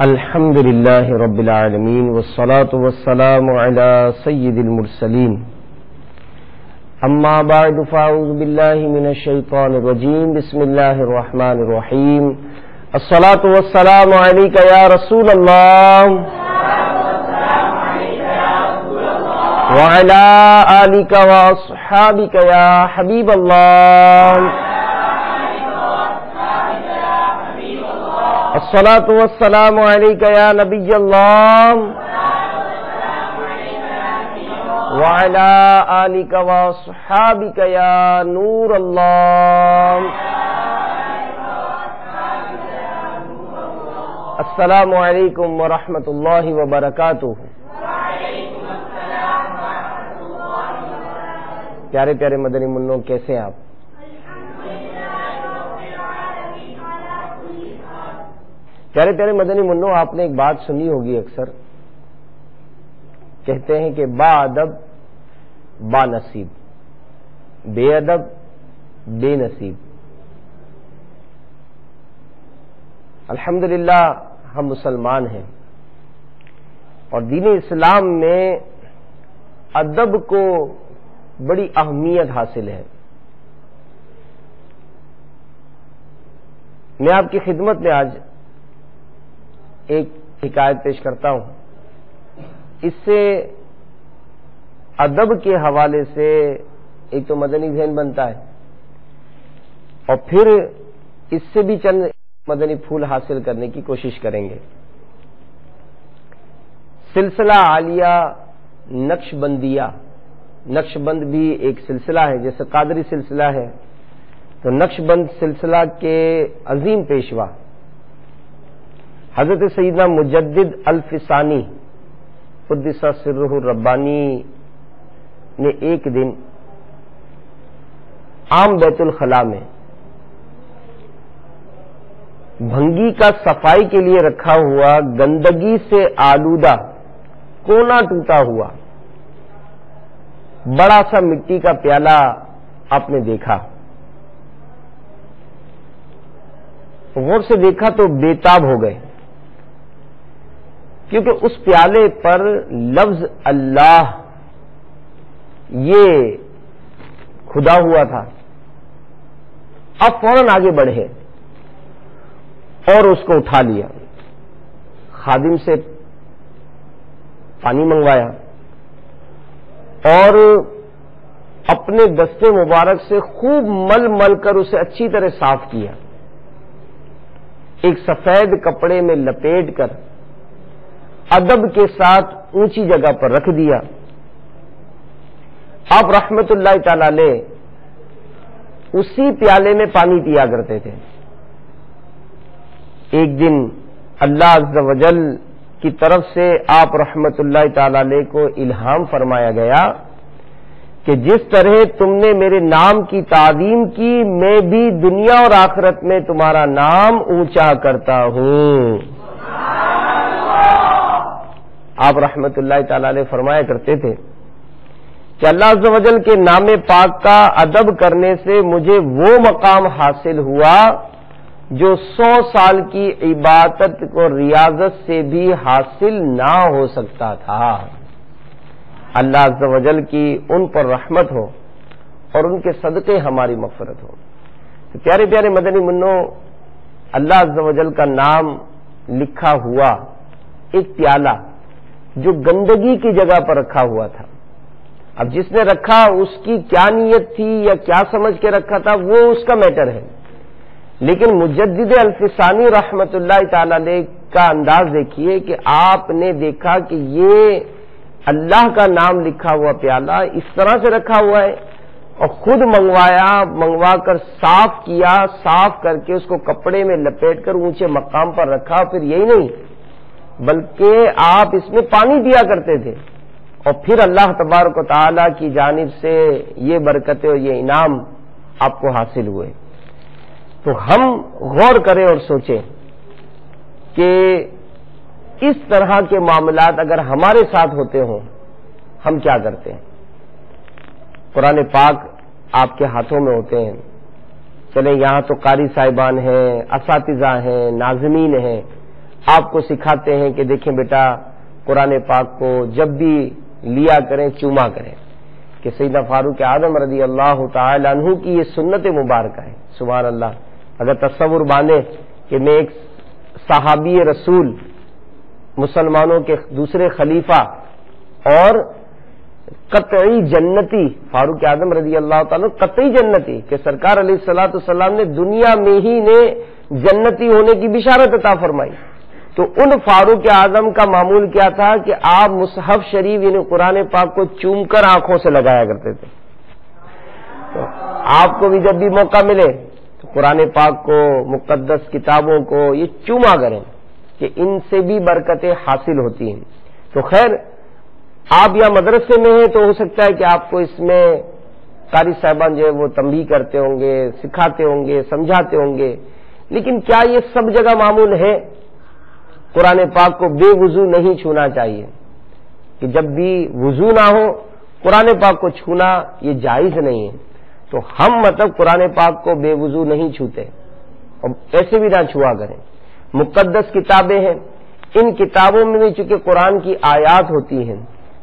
الحمد للہ رب العالمین والصلاة والسلام علی سید المرسلین اما بعد فاعوذ باللہ من الشیطان الرجیم بسم اللہ الرحمن الرحیم الصلاة والسلام علیک یا رسول اللہ وعلی آلک واصحابک یا حبیب اللہ الصلاة والسلام علیک یا نبی اللہ وعلی آلک واصحابک یا نور اللہ. السلام علیکم ورحمۃ اللہ وبرکاتہ. پیارے پیارے مدنی منوں، کیسے ہیں آپ؟ پیارے پیارے مدنی منوں، آپ نے ایک بات سنی ہوگی اکثر، کہتے ہیں کہ با ادب با نصیب، بے ادب بے نصیب. الحمدللہ ہم مسلمان ہیں اور دین اسلام میں ادب کو بڑی اہمیت حاصل ہے. میں آپ کی خدمت میں آج ایک حکایت پیش کرتا ہوں. اس سے ادب کے حوالے سے ایک تو مدنی ذہن بنتا ہے اور پھر اس سے بھی چند مدنی پھول حاصل کرنے کی کوشش کریں گے. سلسلہ عالیہ نقش بندیہ، نقش بند بھی ایک سلسلہ ہے، جیسے قادری سلسلہ ہے تو نقش بند سلسلہ کے عظیم پیشوا حضرت سیدنا مجدد الفسانی قدس سرہ الربانی نے ایک دن عام بیت الخلاء میں بھنگی کا صفائی کے لیے رکھا ہوا گندگی سے آلودہ کونا ٹوٹا ہوا بڑا سا مٹی کا پیالہ آپ نے دیکھا. غور سے دیکھا تو بےتاب ہو گئے، کیونکہ اس پیالے پر لفظ اللہ یہ کھدا ہوا تھا. اب فوراً آگے بڑھے اور اس کو اٹھا لیا، خادم سے پانی منگوایا اور اپنے دستے مبارک سے خوب مل مل کر اسے اچھی طرح صاف کیا. ایک سفید کپڑے میں لپیٹ کر ادب کے ساتھ اونچی جگہ پر رکھ دیا. آپ رحمت اللہ تعالی علیہ اسی پیالے میں پانی پیا کرتے تھے. ایک دن اللہ عز و جل کی طرف سے آپ رحمت اللہ تعالی علیہ کو الہام فرمایا گیا کہ جس طرح تم نے میرے نام کی تعظیم کی، میں بھی دنیا اور آخرت میں تمہارا نام اونچا کرتا ہوں. آپ رحمت اللہ تعالی علیہ فرمایا کرتے تھے کہ اللہ عز و جل کے نام پاک کا ادب کرنے سے مجھے وہ مقام حاصل ہوا جو 100 سال کی عبادت کو ریاضت سے بھی حاصل نہ ہو سکتا تھا. اللہ عز و جل کی ان پر رحمت ہو اور ان کے صدقے ہماری مغفرت ہو. تو پیارے پیارے مدنی منوں، اللہ عز و جل کا نام لکھا ہوا ایک پیالہ جو گندگی کی جگہ پر رکھا ہوا تھا. اب جس نے رکھا اس کی کیا نیت تھی یا کیا سمجھ کے رکھا تھا وہ اس کا میٹر ہے، لیکن مجدد الفسانی رحمت اللہ تعالی علیہ کا انداز دیکھیے کہ آپ نے دیکھا کہ یہ اللہ کا نام لکھا ہوا پیالہ اس طرح سے رکھا ہوا ہے اور خود منگوا کر صاف کیا، صاف کر کے اس کو کپڑے میں لپیٹ کر اونچے مقام پر رکھا. پھر یہی نہیں بلکہ آپ اس میں پانی دیا کرتے تھے اور پھر اللہ تبارک و تعالی کی جانب سے یہ برکتیں اور یہ انعام آپ کو حاصل ہوئے. تو ہم غور کریں اور سوچیں کہ اس طرح کے معاملات اگر ہمارے ساتھ ہوتے ہوں ہم کیا کرتے ہیں. قرآن پاک آپ کے ہاتھوں میں ہوتے ہیں، چلیں یہاں تو قاری صاحبان ہیں، اساتذہ ہیں، ناظمین ہیں، آپ کو سکھاتے ہیں کہ دیکھیں بیٹا قرآن پاک کو جب بھی لیا کریں چوما کریں، کہ سیدنا فاروق اعظم رضی اللہ تعالی عنہ کی یہ سنت مبارکہ ہے۔ سبحان اللہ، اگر تصور باندھے کہ میں ایک صحابی رسول، مسلمانوں کے دوسرے خلیفہ اور قطعی جنتی فاروق اعظم رضی اللہ تعالیٰ قطعی جنتی، کہ سرکار علیہ الصلوۃ والسلام نے دنیا میں ہی نے جنتی ہونے کی بشارت عطا فرمائی، تو ان فاروق اعظم کا معمول کیا تھا کہ آپ مصحف شریف یعنی قرآن پاک کو چوم کر آنکھوں سے لگایا کرتے تھے۔ تو آپ کو بھی جب بھی موقع ملے تو قرآن پاک کو، مقدس کتابوں کو یہ چوما کریں کہ ان سے بھی برکتیں حاصل ہوتی ہیں۔ تو خیر آپ یا مدرسے میں ہیں تو ہو سکتا ہے کہ آپ کو اس میں قاری صاحبان جو ہے وہ تنبیہ کرتے ہوں گے، سکھاتے ہوں گے، سمجھاتے ہوں گے، لیکن کیا یہ سب جگہ معمول ہے؟ قرآن پاک کو بے وضو نہیں چھونا چاہیے، کہ جب بھی وضو نہ ہو قرآن پاک کو چھونا یہ جائز نہیں ہے۔ تو ہم مطلب قرآن پاک کو بے وضو نہیں چھوتے اور ایسے بھی نہ چھوا کریں۔ مقدس کتابیں ہیں، ان کتابوں میں بھی چونکہ قرآن کی آیات ہوتی ہیں،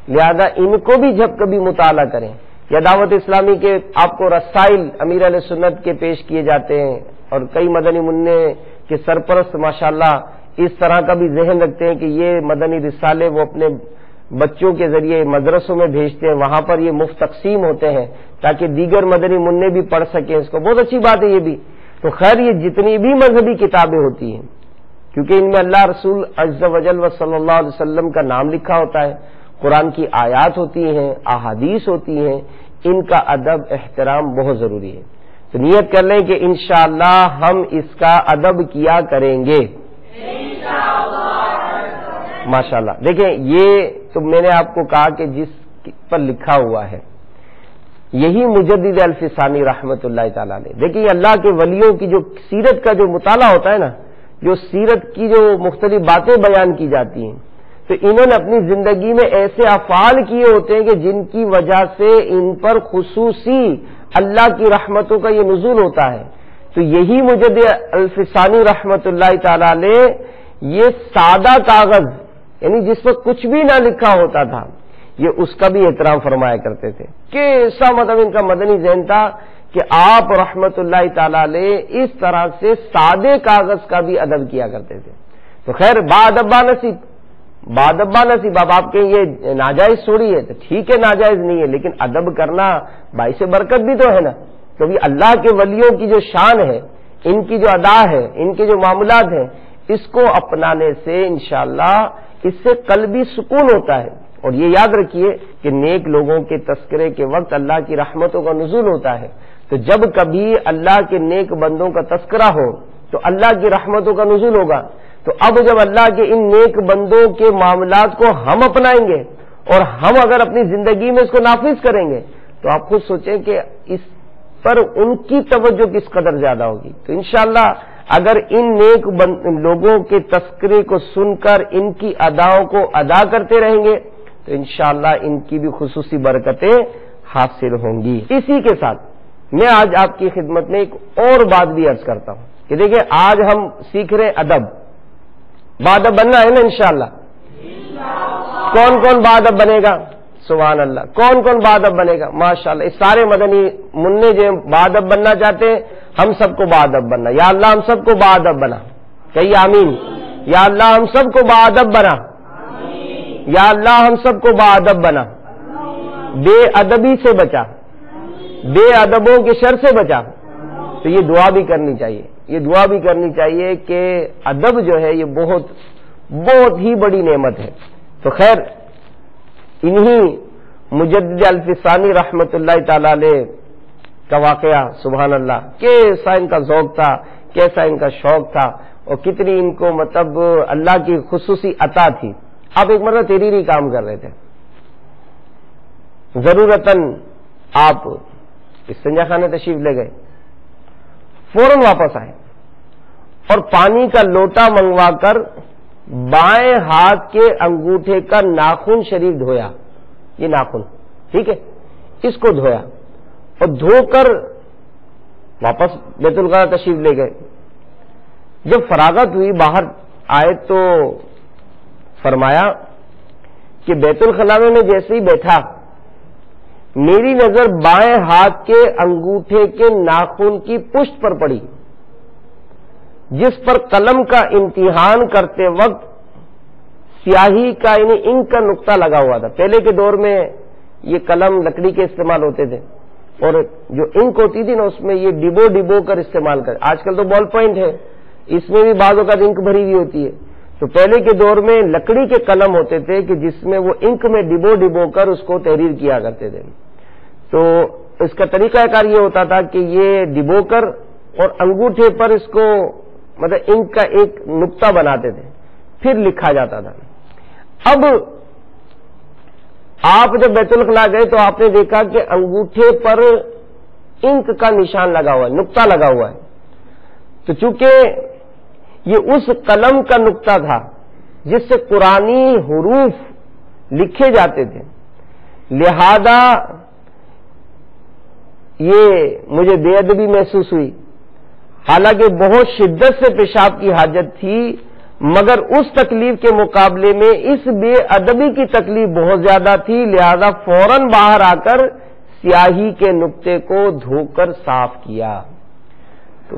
لہذا ان کو بھی جب کبھی مطالعہ کریں، یا دعوت اسلامی کے آپ کو رسائل امیر علیہ سنت کے پیش کیے جاتے ہیں، اور کئی مدنی منع کے سرپرست ماشاءاللہ اس طرح کا بھی ذہن رکھتے ہیں کہ یہ مدنی رسالے وہ اپنے بچوں کے ذریعے مدرسوں میں بھیجتے ہیں، وہاں پر یہ مفت تقسیم ہوتے ہیں تاکہ دیگر مدنی منع بھی پڑھ سکیں اس کو، بہت اچھی بات ہے یہ بھی۔ تو خیر یہ جتنی بھی مذہبی کتابیں ہوتی ہیں، کیونکہ ان میں اللہ رسول عز و جل و صلی اللہ علیہ وسلم کا نام لکھا ہوتا ہے، قرآن کی آیات ہوتی ہیں، احادیث ہوتی ہیں، ان کا ادب احترام بہت ضروری ہے۔ تو نیت کر لیں کہ انشاءاللہ ہم اس کا ادب کیا کریں گے ماشاءاللہ۔ دیکھیں یہ تو میں نے آپ کو کہا کہ جس پر لکھا ہوا ہے یہی مجدد الفسانی رحمت اللہ تعالی علیہ۔ دیکھیں یہ اللہ کے ولیوں کی جو سیرت کا جو مطالعہ ہوتا ہے نا، جو سیرت کی جو مختلف باتیں بیان کی جاتی ہیں، تو انہوں نے اپنی زندگی میں ایسے افعال کیے ہوتے ہیں کہ جن کی وجہ سے ان پر خصوصی اللہ کی رحمتوں کا یہ نزول ہوتا ہے۔ تو یہی مجدد الفسانی رحمت اللہ تعالی علیہ یہ سادہ کاغذ یعنی جس پر کچھ بھی نہ لکھا ہوتا تھا، یہ اس کا بھی احترام فرمایا کرتے تھے کہ ایسا مطلب ان کا مدنی ذہن تھا کہ آپ رحمت اللہ تعالی علیہ اس طرح سے سادے کاغذ کا بھی ادب کیا کرتے تھے۔ تو خیر بادبا نصیب اب آپ کہیں یہ ناجائز تھوڑی ہے، تو ٹھیک ہے ناجائز نہیں ہے، لیکن ادب کرنا باعث برکت بھی تو ہے نا، کیونکہ اللہ کے ولیوں کی جو شان ہے، ان کی جو ادا ہے، ان کے جو معاملات ہیں، اس کو اپنانے سے انشاءاللہ اس سے قلبی سکون ہوتا ہے۔ اور یہ یاد رکھیے کہ نیک لوگوں کے تذکرے کے وقت اللہ کی رحمتوں کا نزول ہوتا ہے، تو جب کبھی اللہ کے نیک بندوں کا تذکرہ ہو تو اللہ کی رحمتوں کا نزول ہوگا۔ تو اب جب اللہ کے ان نیک بندوں کے معاملات کو ہم اپنائیں گے اور ہم اگر اپنی زندگی میں اس کو نافذ کریں گے تو آپ خود سوچیں کہ اس پر ان کی توجہ کس قدر زیادہ ہوگی۔ تو انشاءاللہ اگر ان نیک لوگوں کے تذکرے کو سن کر ان کی اداؤں کو ادا کرتے رہیں گے تو انشاءاللہ ان کی بھی خصوصی برکتیں حاصل ہوں گی۔ اسی کے ساتھ میں آج آپ کی خدمت میں ایک اور بات بھی عرض کرتا ہوں کہ دیکھیں آج ہم سیکھ رہے ادب، بادب بننا ہے نا انشاءاللہ۔ کون کون بادب بنے گا؟ سبحان اللہ، کون کون بادب بنے گا؟ ماشاءاللہ اس سارے مدنی منع جو بادب بننا چاہتے ہیں، ہم سب کو بادب بننا، یا اللہ ہم سب کو بادب بنا، کہیے آمین۔ یا اللہ ہم سب کو بادب بنا، یا اللہ ہم سب کو بادب بنا، بے ادبی سے بچا، بے ادبوں کے شر سے بچا۔ تو یہ دعا بھی کرنی چاہیے، یہ دعا بھی کرنی چاہیے کہ ادب جو ہے یہ بہت بہت ہی بڑی نعمت ہے۔ تو خیر انہی مجدد الفسانی رحمت اللہ تعالی علیہ کا واقعہ سبحان اللہ، کیسا ان کا ذوق تھا، کیسا ان کا شوق تھا، اور کتنی ان کو مطلب اللہ کی خصوصی عطا تھی۔ آپ ایک مرتبہ تحریری کام کر رہے تھے، ضرورتاً آپ استنجا خانے تشریف لے گئے، فوراً واپس آئے اور پانی کا لوٹا منگوا کر بائیں ہاتھ کے انگوٹھے کا ناخن شریف دھویا، یہ ناخن ٹھیک ہے، اس کو دھویا اور دھو کر واپس بیت الخلا تشریف لے گئے۔ جب فراغت ہوئی باہر آئے تو فرمایا کہ بیت الخلا میں جیسے ہی بیٹھا میری نظر بائیں ہاتھ کے انگوٹھے کے ناخن کی پشت پر پڑی جس پر قلم کا امتحان کرتے وقت سیاہی کا یعنی انک کا نقطہ لگا ہوا تھا. پہلے کے دور میں یہ قلم لکڑی کے استعمال ہوتے تھے اور جو انک ہوتی تھی نا اس میں یہ ڈبو کر استعمال کر. آج کل تو بال پوائنٹ ہے, اس میں بھی بعض اوقات انک بھری ہوئی ہوتی ہے. تو پہلے کے دور میں لکڑی کے قلم ہوتے تھے کہ جس میں وہ انک میں ڈبو کر اس کو تحریر کیا کرتے تھے. تو اس کا طریقہ کار یہ ہوتا تھا کہ یہ ڈبو کر اور انگوٹھے پر اس کو مطلب انک کا ایک نقطہ بناتے تھے پھر لکھا جاتا تھا. اب آپ جب بیت الخلا گئے تو آپ نے دیکھا کہ انگوٹھے پر انک کا نشان لگا ہوا ہے, نقطہ لگا ہوا ہے. تو چونکہ یہ اس قلم کا نقطہ تھا جس سے قرآنی حروف لکھے جاتے تھے, لہذا یہ مجھے بے ادبی محسوس ہوئی. حالانکہ بہت شدت سے پیشاب کی حاجت تھی مگر اس تکلیف کے مقابلے میں اس بے ادبی کی تکلیف بہت زیادہ تھی, لہذا فوراً باہر آ کر سیاہی کے نقطے کو دھو کر صاف کیا. تو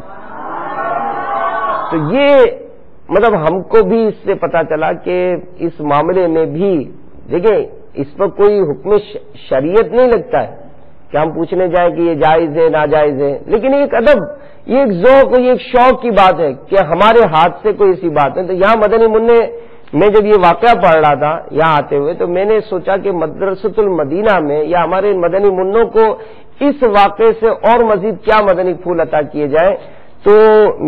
یہ مطلب ہم کو بھی اس سے پتا چلا کہ اس معاملے میں بھی دیکھیں اس پر کوئی حکم شریعت نہیں لگتا ہے کہ ہم پوچھنے جائیں کہ یہ جائز ہے ناجائز ہے, لیکن ایک ادب, یہ ایک ذوق, یہ ایک شوق کی بات ہے کہ ہمارے ہاتھ سے کوئی ایسی بات ہے. تو یہاں مدنی منع میں جب یہ واقعہ پڑھ رہا تھا یہاں آتے ہوئے تو میں نے سوچا کہ مدرسۃ المدینہ میں یا ہمارے مدنی منوں کو اس واقعے سے اور مزید کیا مدنی پھول عطا کیے جائیں. تو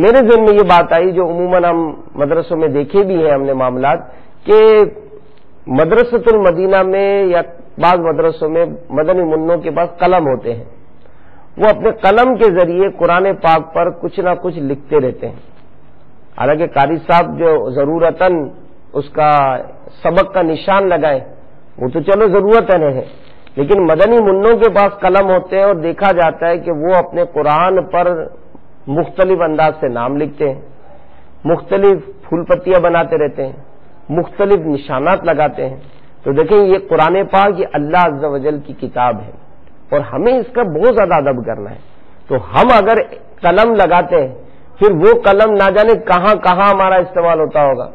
میرے ذہن میں یہ بات آئی جو عموماً ہم مدرسوں میں دیکھے بھی ہیں ہم نے معاملات, کہ مدرسۃ المدینہ میں یا بعض مدرسوں میں مدنی منوں کے پاس قلم ہوتے ہیں, وہ اپنے قلم کے ذریعے قرآن پاک پر کچھ نہ کچھ لکھتے رہتے ہیں. حالانکہ قاری صاحب جو ضرورتاً اس کا سبق کا نشان لگائیں وہ تو چلو ضرورت ہے, لیکن مدنی منوں کے پاس قلم ہوتے ہیں اور دیکھا جاتا ہے کہ وہ اپنے قرآن پر مختلف انداز سے نام لکھتے ہیں, مختلف پھول پتیاں بناتے رہتے ہیں, مختلف نشانات لگاتے ہیں. تو دیکھیں یہ قرآن پاک یہ اللہ عز و جل کی کتاب ہے اور ہمیں اس کا بہت زیادہ ادب کرنا ہے. تو ہم اگر قلم لگاتے ہیں پھر وہ قلم نہ جانے کہاں کہاں ہمارا استعمال ہوتا ہوگا.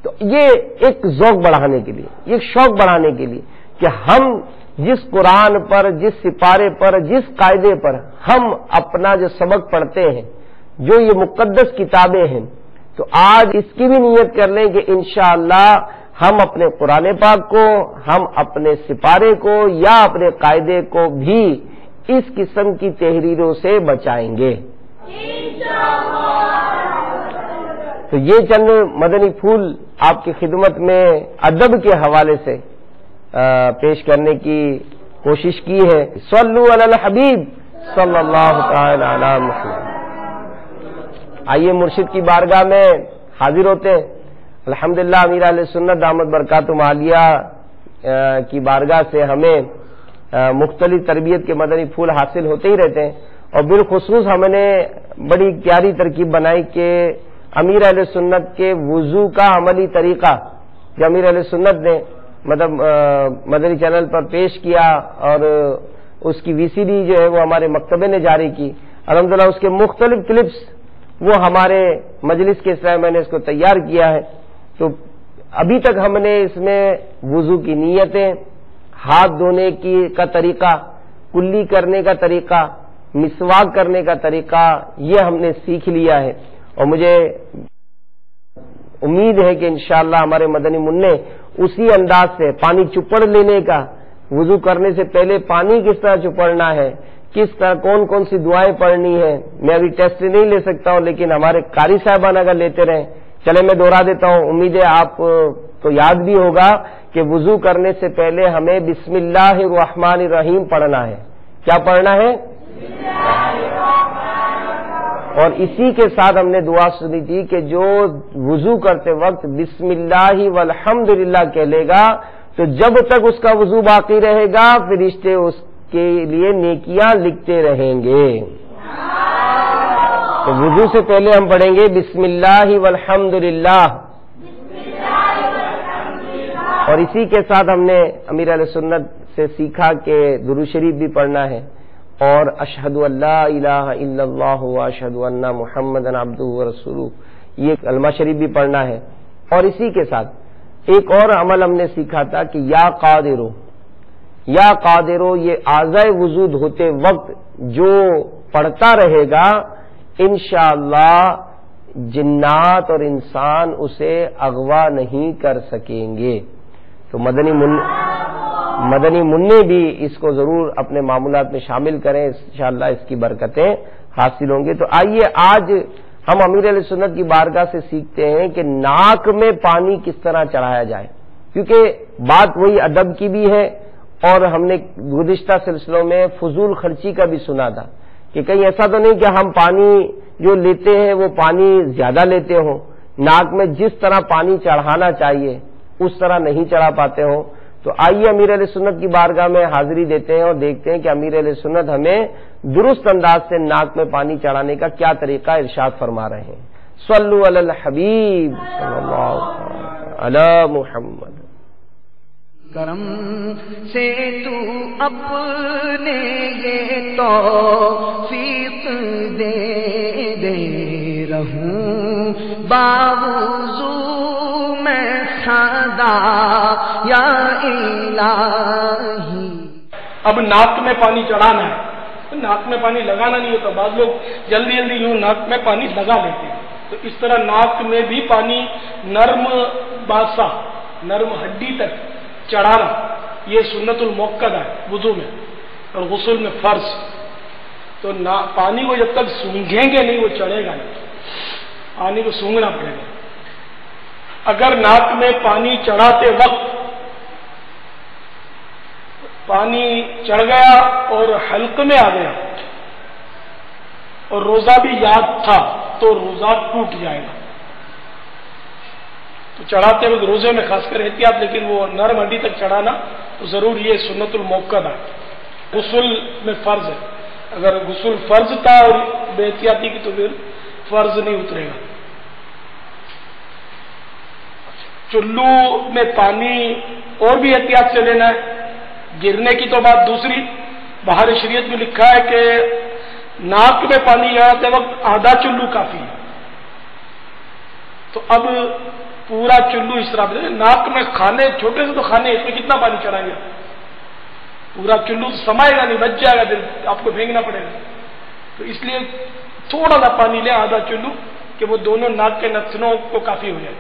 تو یہ ایک ذوق بڑھانے کے لیے, ایک شوق بڑھانے کے لیے کہ ہم جس قرآن پر, جس سپارے پر, جس قاعدے پر ہم اپنا جو سبق پڑھتے ہیں, جو یہ مقدس کتابیں ہیں, تو آج اس کی بھی نیت کر لیں کہ انشاءاللہ ہم اپنے قرآن پاک کو, ہم اپنے سپارے کو یا اپنے قاعدے کو بھی اس قسم کی تحریروں سے بچائیں گے. تو یہ چند مدنی پھول آپ کی خدمت میں ادب کے حوالے سے پیش کرنے کی کوشش کی ہے. صلو علی الحبیب صلی اللہ تعالی علی محمد. آئیے مرشد کی بارگاہ میں حاضر ہوتے ہیں. الحمدللہ امیر اہل سنت دامت برکاتہم عالیہ کی بارگاہ سے ہمیں مختلف تربیت کے مدنی پھول حاصل ہوتے ہی رہتے ہیں, اور بالخصوص ہم نے بڑی پیاری ترکیب بنائی کہ امیر اہل سنت کے وضو کا عملی طریقہ جو امیر اہل سنت نے مطلب مدنی چینل پر پیش کیا اور اس کی وی سی ڈی جو ہے وہ ہمارے مکتبے نے جاری کی. الحمدللہ اس کے مختلف کلپس وہ ہمارے مجلس کے ساتھ میں نے اس کو تیار کیا ہے. تو ابھی تک ہم نے اس میں وضو کی نیتیں, ہاتھ دھونے کا طریقہ, کلی کرنے کا طریقہ, مسواک کرنے کا طریقہ, یہ ہم نے سیکھ لیا ہے. اور مجھے امید ہے کہ انشاءاللہ ہمارے مدنی منع اسی انداز سے پانی چپڑ لینے کا, وضو کرنے سے پہلے پانی کس طرح چپڑنا ہے, کس طرح کون کون سی دعائیں پڑھنی ہے, میں ابھی ٹیسٹ نہیں لے سکتا ہوں لیکن ہمارے قاری صاحبان اگر لیتے رہیں, چلے میں دوہرا دیتا ہوں, امید ہے آپ کو یاد بھی ہوگا کہ وضو کرنے سے پہلے ہمیں بسم اللہ الرحمن الرحیم پڑھنا ہے. کیا پڑھنا ہے؟ اور اسی کے ساتھ ہم نے دعا سنی تھی کہ جو وضو کرتے وقت بسم اللہ والحمدللہ کہہ لے گا تو جب تک اس کا وضو باقی رہے گا فرشتے اس کے لیے نیکیاں لکھتے رہیں گے. تو وضو سے پہلے ہم پڑھیں گے بسم اللہ والحمدللہ اور اسی کے ساتھ ہم نے امیر اہل سنت سے سیکھا کہ درود شریف بھی پڑھنا ہے اور اشہد ان لا الہ الا اللہ و اشہد ان محمدن عبدہ و رسولہ یہ کلمہ شریف بھی پڑھنا ہے. اور اسی کے ساتھ ایک اور عمل ہم نے سیکھا تھا کہ یا قادرو یہ اعضائے وجود ہوتے وقت جو پڑھتا رہے گا انشاءاللہ جنات اور انسان اسے اغوا نہیں کر سکیں گے. تو مدنی منع بھی اس کو ضرور اپنے معمولات میں شامل کریں، انشاءاللہ اس کی برکتیں حاصل ہوں گے. تو آئیے آج ہم امیر علیہ سنت کی بارگاہ سے سیکھتے ہیں کہ ناک میں پانی کس طرح چڑھایا جائے، کیونکہ بات وہی ادب کی بھی ہے اور ہم نے گزشتہ سلسلوں میں فضول خرچی کا بھی سنا تھا کہ کہیں ایسا تو نہیں کہ ہم پانی جو لیتے ہیں وہ پانی زیادہ لیتے ہوں، ناک میں جس طرح پانی چڑھانا چاہیے اس طرح نہیں چڑھا پاتے ہوں. تو آئیے امیر علیہ سنت کی بارگاہ میں حاضری دیتے ہیں اور دیکھتے ہیں کہ امیر علیہ سنت ہمیں درست انداز سے ناک میں پانی چڑھانے کا کیا طریقہ ارشاد فرما رہے ہیں. صلو علی الحبیب صلی اللہ علی محمد. کرم سے تو اپنے یہ توفیق دے رہوں باوضو میں سادا یا الہی. اب ناک میں پانی چڑھانا ہے، ناک میں پانی لگانا نہیں ہوتا. بعض لوگ جلدی جلدی یوں ناک میں پانی لگا لیتے ہیں، تو اس طرح ناک میں بھی پانی نرم باسا نرم ہڈی تک چڑھانا یہ سنت المؤکد ہے وضو میں اور غسل میں فرض. تو پانی کو جب تک سونگھیں گے نہیں وہ چڑھے گا نہیں، پانی کو سونگنا پڑے گا. اگر ناک میں پانی چڑھاتے وقت پانی چڑھ گیا اور حلق میں آ گیا اور روزہ بھی یاد تھا تو روزہ ٹوٹ جائے گا. تو چڑھاتے وقت روزے میں خاص کر احتیاط، لیکن وہ نرم ہڈی تک چڑھانا تو ضرور یہ سنت المؤکد ہے. غسل میں فرض ہے، اگر غسل فرض تھا اور بے احتیاطی کی تو پھر فرض نہیں اترے گا. چلو میں پانی اور بھی احتیاط سے لینا ہے. گرنے کی تو بات دوسری، باہر شریعت میں لکھا ہے کہ ناک میں پانی لگاتے وقت آدھا چلو کافی ہے. تو اب پورا چلو اس طرح ناک میں کھانے چھوٹے سے تو کھانے اس میں کتنا پانی چڑھائیں گے؟ پورا چلو سمائے گا نہیں، بچ جائے گا، پھر آپ کو پھینکنا پڑے گا. تو اس لیے تھوڑا سا پانی لیں، آدھا چلو، کہ وہ دونوں ناک کے نتنوں کو کافی ہو جائے.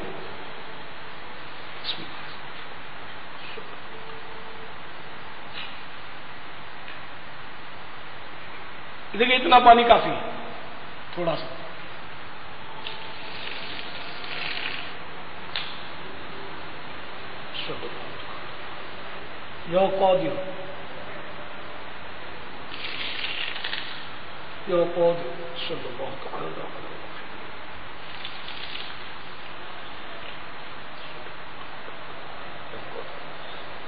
دیکھیے اتنا پانی کافی ہے، تھوڑا سا.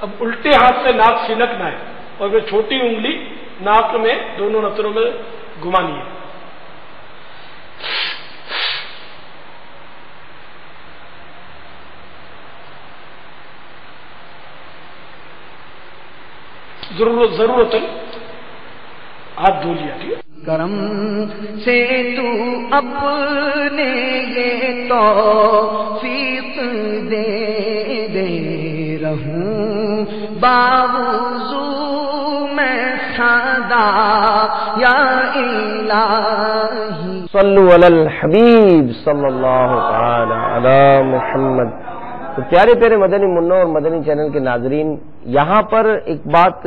اب الٹے ہاتھ سے ناک سنکنا ہے اور پھر چھوٹی انگلی ناک میں دونوں نتنوں میں گھمانی ہے. ضرورت ہاتھ دھو لیا. ٹھیک ہے. کرم سے تو اپنے یہ توفیق دے رہوں باوضو میں سادا یا الہی. صلو علی الحبیب صلی اللہ تعالی علی محمد. تو پیارے پیارے مدنی منوں اور مدنی چینل کے ناظرین، یہاں پر ایک بات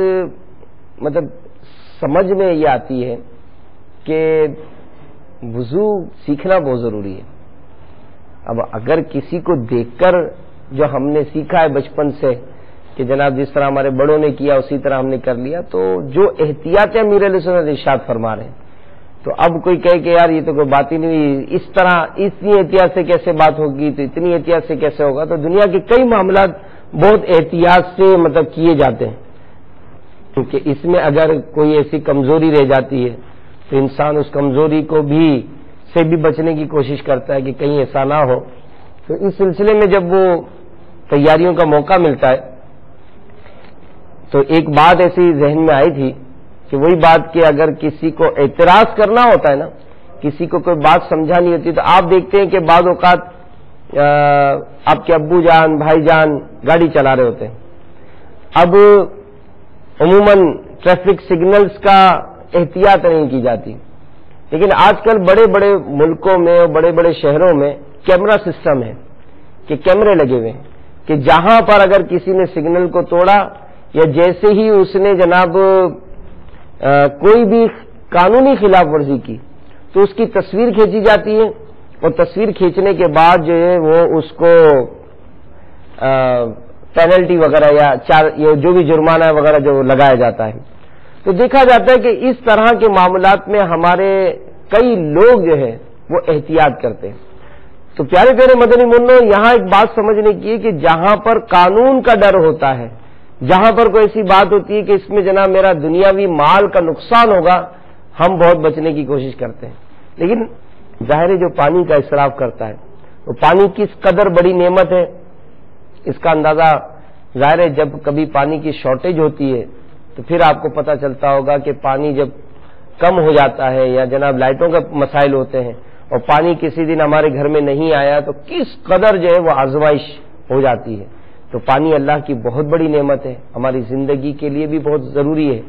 مطلب سمجھ میں یہ آتی ہے کہ وضو سیکھنا بہت ضروری ہے. اب اگر کسی کو دیکھ کر جو ہم نے سیکھا ہے بچپن سے کہ جناب جس طرح ہمارے بڑوں نے کیا اسی طرح ہم نے کر لیا، تو جو احتیاط امیر علیہ سنت ارشاد فرما رہے ہیں، تو اب کوئی کہے کہ یار یہ تو کوئی بات ہی نہیں ہوئی، اس طرح اتنی احتیاط سے کیسے بات ہوگی، تو اتنی احتیاط سے کیسے ہوگا. تو دنیا کے کئی معاملات بہت احتیاط سے مطلب کیے جاتے ہیں، کیونکہ اس میں اگر کوئی ایسی کمزوری رہ جاتی ہے تو انسان اس کمزوری کو سے بھی بچنے کی کوشش کرتا ہے کہ کہیں ایسا نہ ہو. تو اس سلسلے میں جب وہ تیاریوں کا موقع ملتا ہے تو ایک بات ایسی ذہن میں آئی تھی کہ وہی بات کہ اگر کسی کو اعتراض کرنا ہوتا ہے نا، کسی کو کوئی بات سمجھانی ہوتی ہے، تو آپ دیکھتے ہیں کہ بعض اوقات آپ کے ابو جان بھائی جان گاڑی چلا رہے ہوتے ہیں. اب عموماً ٹریفک سگنلز کا احتیاط نہیں کی جاتی، لیکن آج کل بڑے بڑے ملکوں میں اور بڑے بڑے شہروں میں کیمرہ سسٹم ہے کہ کیمرے لگے ہوئے ہیں کہ جہاں پر اگر کسی نے سگنل کو توڑا یا جیسے ہی اس نے جناب کوئی بھی قانونی خلاف ورزی کی تو اس کی تصویر کھینچی جاتی ہے، اور تصویر کھینچنے کے بعد جو ہے وہ اس کو پینلٹی وغیرہ یا جو بھی جرمانہ وغیرہ جو لگایا جاتا ہے. تو دیکھا جاتا ہے کہ اس طرح کے معاملات میں ہمارے کئی لوگ جو ہے وہ احتیاط کرتے ہیں. تو پیارے پیارے مدنی منوں، یہاں ایک بات سمجھنے کی ہے کہ جہاں پر قانون کا ڈر ہوتا ہے، جہاں پر کوئی ایسی بات ہوتی ہے کہ اس میں جناب میرا دنیاوی مال کا نقصان ہوگا، ہم بہت بچنے کی کوشش کرتے ہیں. لیکن ظاہر ہے جو پانی کا اسراف کرتا ہے، وہ پانی کس قدر بڑی نعمت ہے، اس کا اندازہ ظاہر ہے جب کبھی پانی کی شارٹیج ہوتی ہے تو پھر آپ کو پتہ چلتا ہوگا کہ پانی جب کم ہو جاتا ہے یا جناب لائٹوں کا مسائل ہوتے ہیں اور پانی کسی دن ہمارے گھر میں نہیں آیا تو کس قدر جو ہے وہ آزمائش ہو جاتی ہے. تو پانی اللہ کی بہت بڑی نعمت ہے، ہماری زندگی کے لیے بھی بہت ضروری ہے.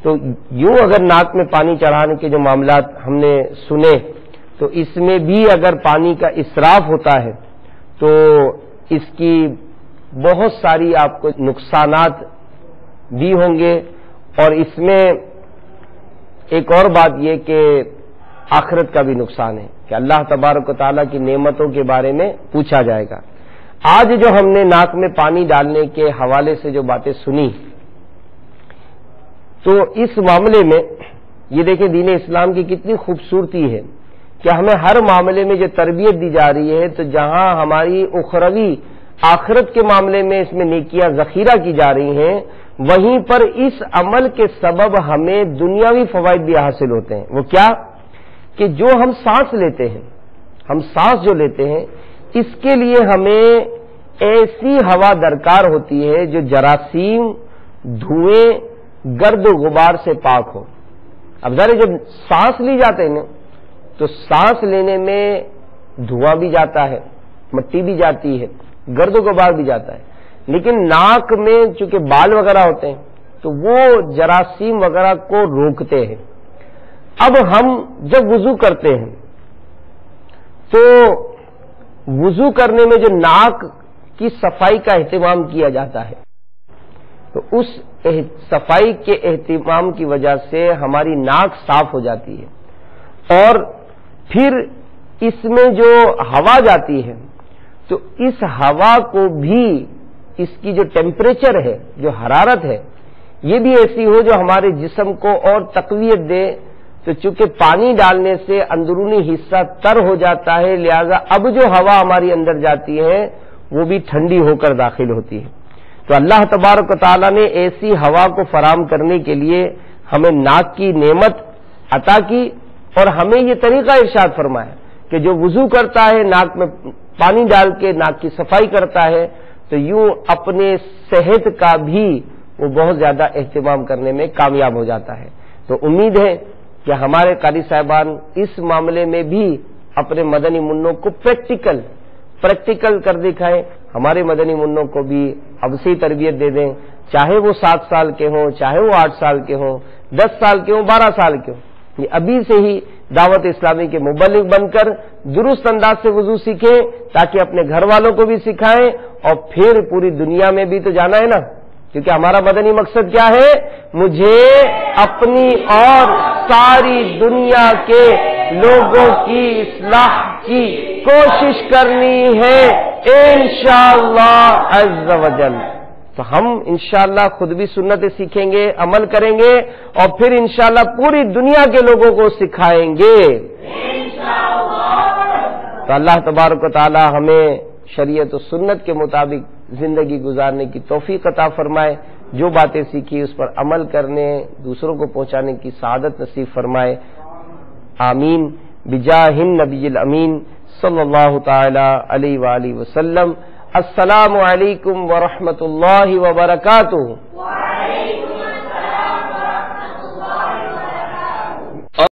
تو یوں اگر ناک میں پانی چڑھانے کے جو معاملات ہم نے سنے تو اس میں بھی اگر پانی کا اسراف ہوتا ہے تو اس کی بہت ساری آپ کو نقصانات بھی ہوں گے. اور اس میں ایک اور بات یہ کہ آخرت کا بھی نقصان ہے کہ اللہ تبارک و تعالیٰ کی نعمتوں کے بارے میں پوچھا جائے گا. آج جو ہم نے ناک میں پانی ڈالنے کے حوالے سے جو باتیں سنی تو اس معاملے میں یہ دیکھیں دین اسلام کی کتنی خوبصورتی ہے کہ ہمیں ہر معاملے میں جو تربیت دی جا رہی ہے تو جہاں ہماری اخروی آخرت کے معاملے میں اس میں نیکیاں ذخیرہ کی جا رہی ہیں، وہیں پر اس عمل کے سبب ہمیں دنیاوی فوائد بھی حاصل ہوتے ہیں. وہ کیا کہ جو ہم سانس لیتے ہیں، ہم سانس جو لیتے ہیں اس کے لیے ہمیں ایسی ہوا درکار ہوتی ہے جو جراثیم، دھوئیں، گرد و غبار سے پاک ہو. اب ذرا جب سانس لی جاتے ہیں نا تو سانس لینے میں دھواں بھی جاتا ہے، مٹی بھی جاتی ہے، گرد و غبار بھی جاتا ہے، لیکن ناک میں چونکہ بال وغیرہ ہوتے ہیں تو وہ جراثیم وغیرہ کو روکتے ہیں. اب ہم جب وضو کرتے ہیں تو وضو کرنے میں جو ناک کی صفائی کا اہتمام کیا جاتا ہے تو اس صفائی کے اہتمام کی وجہ سے ہماری ناک صاف ہو جاتی ہے. اور پھر اس میں جو ہوا جاتی ہے تو اس ہوا کو بھی اس کی جو ٹیمپریچر ہے، جو حرارت ہے، یہ بھی ایسی ہو جو ہمارے جسم کو اور تقویت دے. تو چونکہ پانی ڈالنے سے اندرونی حصہ تر ہو جاتا ہے، لہذا اب جو ہوا ہماری اندر جاتی ہے وہ بھی ٹھنڈی ہو کر داخل ہوتی ہے. تو اللہ تبارک و تعالیٰ نے ایسی ہوا کو فراہم کرنے کے لیے ہمیں ناک کی نعمت عطا کی اور ہمیں یہ طریقہ ارشاد فرمایا کہ جو وضو کرتا ہے ناک میں پانی ڈال کے ناک کی صفائی کرتا ہے تو یوں اپنے صحت کا بھی وہ بہت زیادہ اہتمام کرنے میں کامیاب ہو جاتا ہے. تو امید ہے کہ ہمارے قاری صاحبان اس معاملے میں بھی اپنے مدنی منوں کو پریکٹیکل کر دکھائیں. ہمارے مدنی منوں کو بھی اب سے تربیت دے دیں، چاہے وہ 7 سال کے ہوں، چاہے وہ 8 سال کے ہوں، 10 سال کے ہوں، 12 سال کے ہوں. یہ ابھی سے ہی دعوت اسلامی کے مبلغ بن کر درست انداز سے وضو سیکھیں تاکہ اپنے گھر والوں کو بھی سکھائیں اور پھر پوری دنیا میں بھی تو جانا ہے نا، کیونکہ ہمارا مدنی مقصد کیا ہے؟ مجھے اپنی اور ساری دنیا کے لوگوں کی اصلاح کی کوشش کرنی ہے انشاءاللہ عز و جل. تو ہم انشاءاللہ خود بھی سنتیں سیکھیں گے، عمل کریں گے اور پھر انشاءاللہ پوری دنیا کے لوگوں کو سکھائیں گے تو اللہ تبارک و تعالی ہمیں شریعت و سنت کے مطابق زندگی گزارنے کی توفیق عطا فرمائے. جو باتیں سیکھی اس پر عمل کرنے، دوسروں کو پہنچانے کی سعادت نصیب فرمائے. آمین بجاہ النبی الامین صلی اللہ تعالی علیہ وآلہ وسلم. السلام علیکم ورحمۃ اللہ وبرکاتہ.